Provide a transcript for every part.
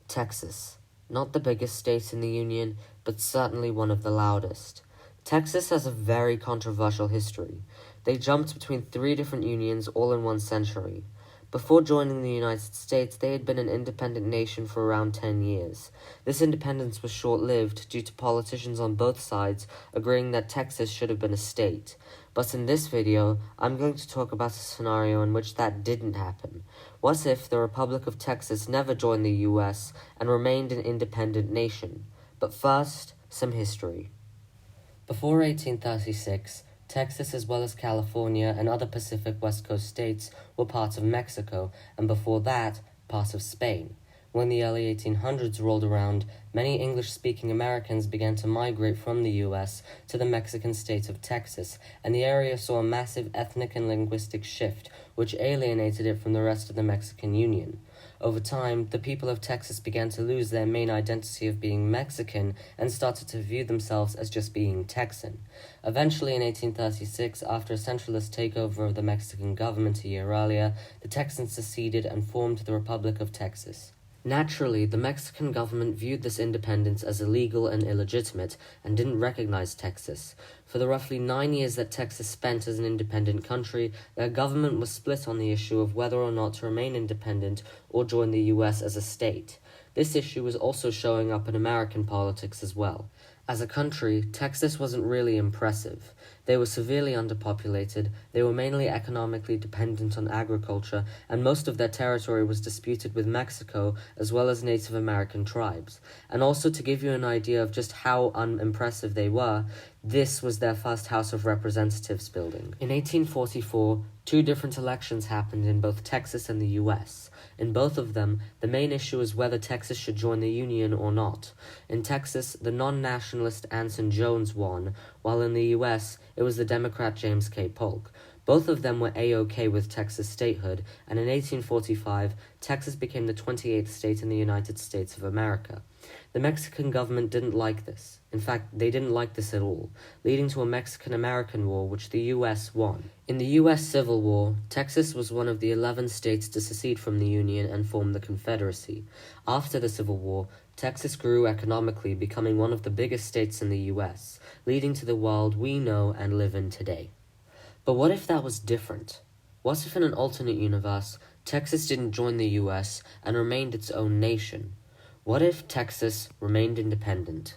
Texas. Not the biggest state in the Union, but certainly one of the loudest. Texas has a very controversial history. They jumped between three different unions all in one century. Before joining the United States, they had been an independent nation for around 10 years. This independence was short-lived due to politicians on both sides agreeing that Texas should have been a state. But in this video, I'm going to talk about a scenario in which that didn't happen. What if the Republic of Texas never joined the US and remained an independent nation? But first, some history. Before 1836, Texas as well as California and other Pacific West Coast states were parts of Mexico, and before that, part of Spain. When the early 1800s rolled around, many English-speaking Americans began to migrate from the U.S. to the Mexican state of Texas, and the area saw a massive ethnic and linguistic shift, which alienated it from the rest of the Mexican Union. Over time, the people of Texas began to lose their main identity of being Mexican and started to view themselves as just being Texan. Eventually, in 1836, after a centralist takeover of the Mexican government a year earlier, the Texans seceded and formed the Republic of Texas. Naturally, the Mexican government viewed this independence as illegal and illegitimate and didn't recognize Texas. For the roughly 9 years that Texas spent as an independent country, their government was split on the issue of whether or not to remain independent or join the US as a state. This issue was also showing up in American politics as well. As a country, Texas wasn't really impressive. They were severely underpopulated, they were mainly economically dependent on agriculture, and most of their territory was disputed with Mexico as well as Native American tribes. And also to give you an idea of just how unimpressive they were, this was their first House of Representatives building. In 1844, two different elections happened in both Texas and the US. In both of them, the main issue was whether Texas should join the Union or not. In Texas, the non-nationalist Anson Jones won, while in the US, it was the Democrat James K. Polk. Both of them were A-OK with Texas statehood, and in 1845, Texas became the 28th state in the United States of America. The Mexican government didn't like this. In fact, they didn't like this at all, leading to a Mexican-American war which the U.S. won. In the U.S. Civil War, Texas was one of the 11 states to secede from the Union and form the Confederacy. After the Civil War, Texas grew economically, becoming one of the biggest states in the U.S., leading to the world we know and live in today. But what if that was different? What if in an alternate universe, Texas didn't join the U.S. and remained its own nation? What if Texas remained independent?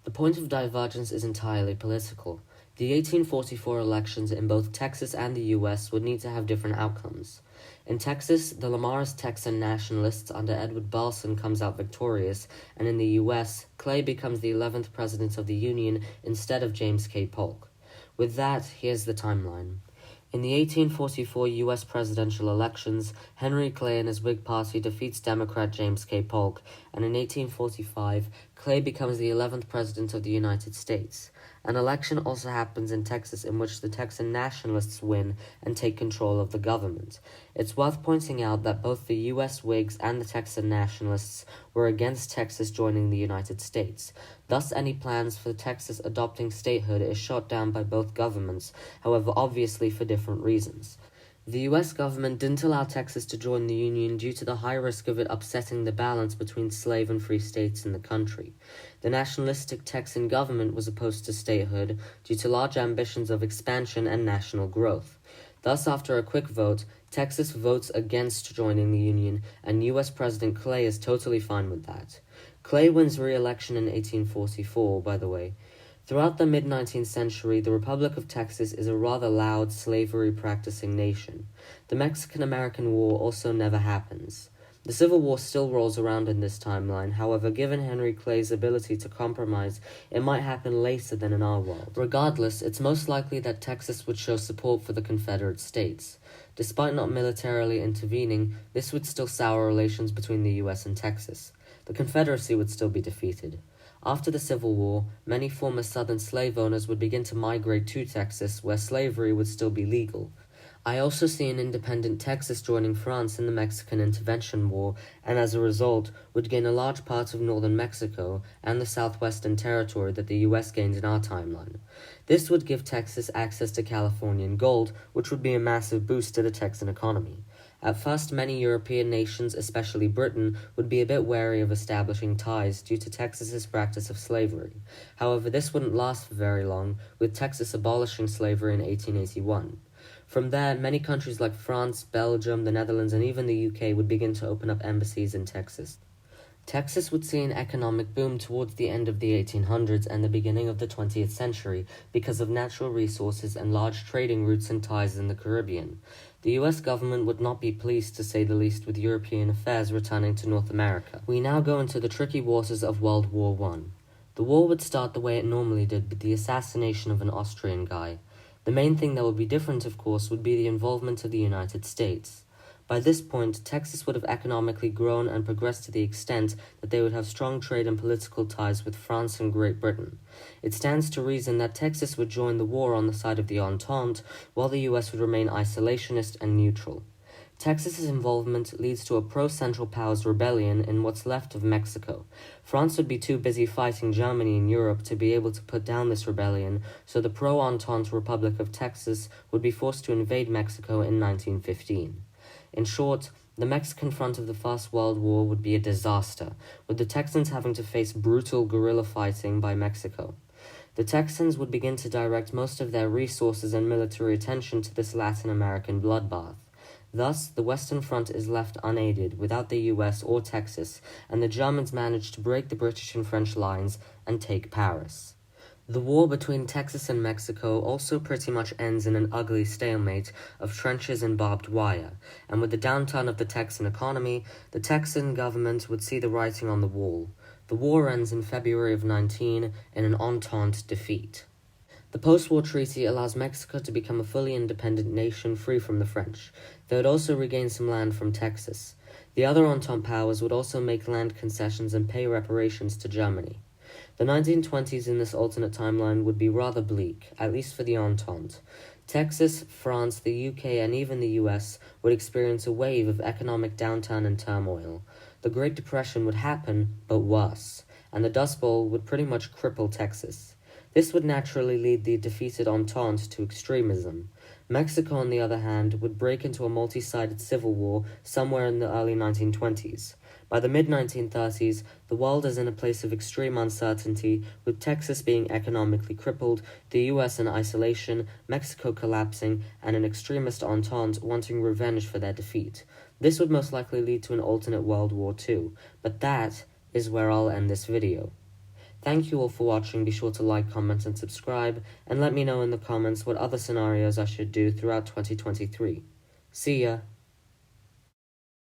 The point of divergence is entirely political. The 1844 elections in both Texas and the U.S. would need to have different outcomes. In Texas, the Lamarist Texan nationalists under Edward Burleson comes out victorious, and in the U.S., Clay becomes the 11th president of the Union instead of James K. Polk. With that, here's the timeline. In the 1844 U.S. presidential elections, Henry Clay and his Whig Party defeats Democrat James K. Polk, and in 1845, Clay becomes the 11th president of the United States. An election also happens in Texas in which the Texan nationalists win and take control of the government. It's worth pointing out that both the U.S. Whigs and the Texan nationalists were against Texas joining the United States. Thus, any plans for Texas adopting statehood is shot down by both governments, however obviously for different reasons. The U.S. government didn't allow Texas to join the Union due to the high risk of it upsetting the balance between slave and free states in the country. The nationalistic Texan government was opposed to statehood due to large ambitions of expansion and national growth. Thus, after a quick vote, Texas votes against joining the Union, and U.S. President Clay is totally fine with that. Clay wins re-election in 1844, by the way. Throughout the mid-19th century, the Republic of Texas is a rather loud, slavery-practicing nation. The Mexican-American War also never happens. The Civil War still rolls around in this timeline, however, given Henry Clay's ability to compromise, it might happen later than in our world. Regardless, it's most likely that Texas would show support for the Confederate States. Despite not militarily intervening, this would still sour relations between the U.S. and Texas. The Confederacy would still be defeated. After the Civil War, many former Southern slave owners would begin to migrate to Texas, where slavery would still be legal. I also see an independent Texas joining France in the Mexican Intervention War, and as a result, would gain a large part of northern Mexico and the southwestern territory that the U.S. gained in our timeline. This would give Texas access to Californian gold, which would be a massive boost to the Texan economy. At first, many European nations, especially Britain, would be a bit wary of establishing ties due to Texas's practice of slavery. However, this wouldn't last for very long, with Texas abolishing slavery in 1881. From there, many countries like France, Belgium, the Netherlands, and even the UK would begin to open up embassies in Texas. Texas would see an economic boom towards the end of the 1800s and the beginning of the 20th century because of natural resources and large trading routes and ties in the Caribbean. The US government would not be pleased, to say the least, with European affairs returning to North America. We now go into the tricky waters of World War I. The war would start the way it normally did, with the assassination of an Austrian guy. The main thing that would be different, of course, would be the involvement of the United States. By this point, Texas would have economically grown and progressed to the extent that they would have strong trade and political ties with France and Great Britain. It stands to reason that Texas would join the war on the side of the Entente, while the US would remain isolationist and neutral. Texas's involvement leads to a pro-Central Powers rebellion in what's left of Mexico. France would be too busy fighting Germany in Europe to be able to put down this rebellion, so the pro-Entente Republic of Texas would be forced to invade Mexico in 1915. In short, the Mexican front of the First World War would be a disaster, with the Texans having to face brutal guerrilla fighting by Mexico. The Texans would begin to direct most of their resources and military attention to this Latin American bloodbath. Thus, the Western Front is left unaided, without the US or Texas, and the Germans manage to break the British and French lines and take Paris. The war between Texas and Mexico also pretty much ends in an ugly stalemate of trenches and barbed wire, and with the downturn of the Texan economy, the Texan government would see the writing on the wall. The war ends in February of 19 in an Entente defeat. The post-war treaty allows Mexico to become a fully independent nation free from the French. They would also regain some land from Texas. The other Entente powers would also make land concessions and pay reparations to Germany. The 1920s in this alternate timeline would be rather bleak, at least for the Entente. Texas, France, the UK, and even the US would experience a wave of economic downturn and turmoil. The Great Depression would happen, but worse, and the Dust Bowl would pretty much cripple Texas. This would naturally lead the defeated Entente to extremism. Mexico, on the other hand, would break into a multi-sided civil war somewhere in the early 1920s. By the mid-1930s, the world is in a place of extreme uncertainty, with Texas being economically crippled, the US in isolation, Mexico collapsing, and an extremist Entente wanting revenge for their defeat. This would most likely lead to an alternate World War II, but that is where I'll end this video. Thank you all for watching. Be sure to like, comment, and subscribe, and let me know in the comments what other scenarios I should do throughout 2023. See ya!